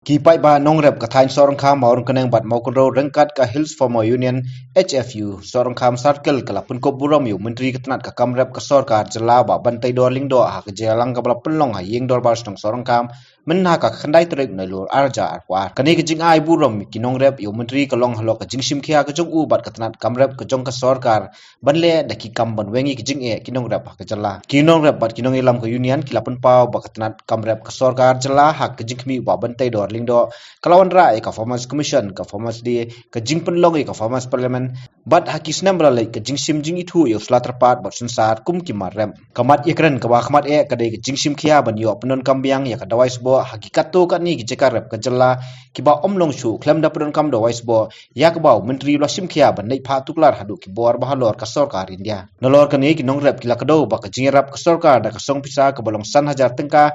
Kipai ba nongrep ka thain sorong kham maurung kaneng bat maukunro rengkat ka Hills Farmer Union HFU sorong kham circle kala pun ko buram yu menteri ketnat ka kamrep ka sorkar jela ba bantai dorling do ha ke jelang ka bala penlong ha yeng dor bar stong sorong kham men ha ka khandai trek na lur arja arwar kani ke jing ai buram ki nongrep yu menteri ka long halo ka jing sim khia ka jong u bat ketnat kamrep ka jong ka sorkar banle da ki kam ban wengi ki jing e ki nongrep ha ka jela ki nongrep bat ki nong ilam ka union ki lapun pau ba ketnat kamrep ka sorkar jela ha ka jing mi ba bantai dor lindo kalawan rai ka Farmers Commission ka Farmers di ka jing penlong ka Farmers Parliament bat hakis nambra lai ka jing sim jing itu yo slaterpat bat sunsar kum ki marem kamat ikren ka khmat e ka dei ka jing sim khia ban yo penon kambiang ya ka dawai sbo hakikat to ka ni ki jeka rep ka jella ki ba omlong chu klem da penon kam dawai sbo ya ka ba menteri lo sim khia ban nei pha tuklar hadu ki bor ba halor ka sarkar India nolor ka ni ki nong rep ki la ka do ba ka jing rap ka sarkar da ka song pisa ka bolong san hajar tengka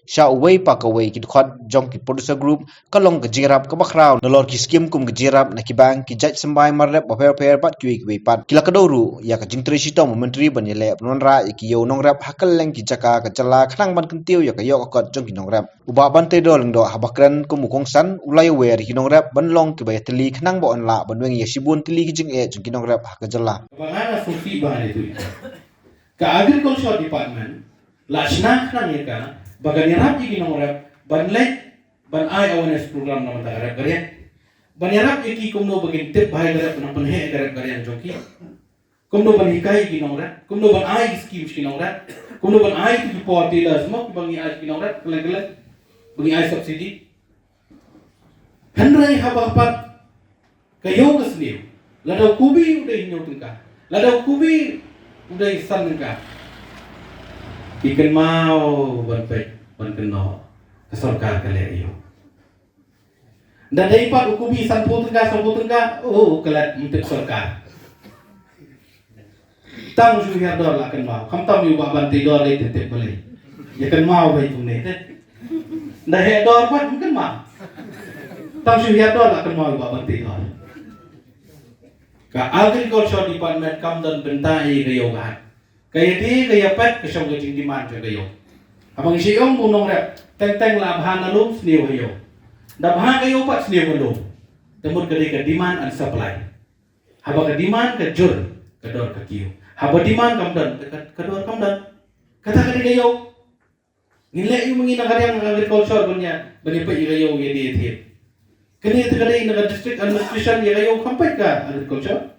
sha away pak away ki khot jong ki producer group kalong ke jirap ka bakraw nolor ki skim kum ke jirap na ki bang ki jaj sembai marrep ba per pat ki we pat kila kadoru ya ka jingtri sito menteri ban yele non ra ki yo nong rap hakal leng ki jaka ka jala khnang ban kentiu ya ka yo ka jong ki nong rap uba ban te dol ndo habakran ku mukong san ulai wer ki nong rap ban long ki bay teli khnang bo on la ban weng ya sibun teli ki jing e jong ki nong rap ka jala bangana sufi ban itu ka agriculture department la sna khnang ya ka bagan yarap iki nongrap ban lek ban ai awareness program na mata garap garya ban yarap iki kumno bagin tip bhai garap na panhe garap garya joki kumno ban hikai iki nongrap kumno ban ai schemes ki nongrap kumno ban ai ki party la smok bangi ai ki nongrap kala bangi ai subsidy handrai habapat kayo kasniu ladaw kubi udah hinyo tengka ladaw kubi udah isan tengka ikan mau berpek berkeno kesorkar kalian iyo. Dan dari pak ukubi sampu tengah, oh kelat untuk sorkar. Tang suhiar dor lah kan mau, kamu tahu ibu abang tidur lagi tetep boleh. Ya kan mau bayi tu ni, dah hedor pak mungkin mau. Tang suhiar dor lah kan mau ibu abang tidur. Ka agriculture department kam dan bentai gayogan. Kaya di kaya pet kesong gajing diman juga yo. Abang siyong punong rep teng la bahan nalum sniw yo. Da bahan kayo pat sniw lo. Temur gede ke demand and supply. Haba ke demand ke jur ke dor ke kiyo. Haba demand kamdan ke dor kamdan. Kata gede kayo. Ngile yu mengina karyang agriculture punya bani pe kayo ye di thi. Kini te gede na district administration ye kayo kampai ka agriculture.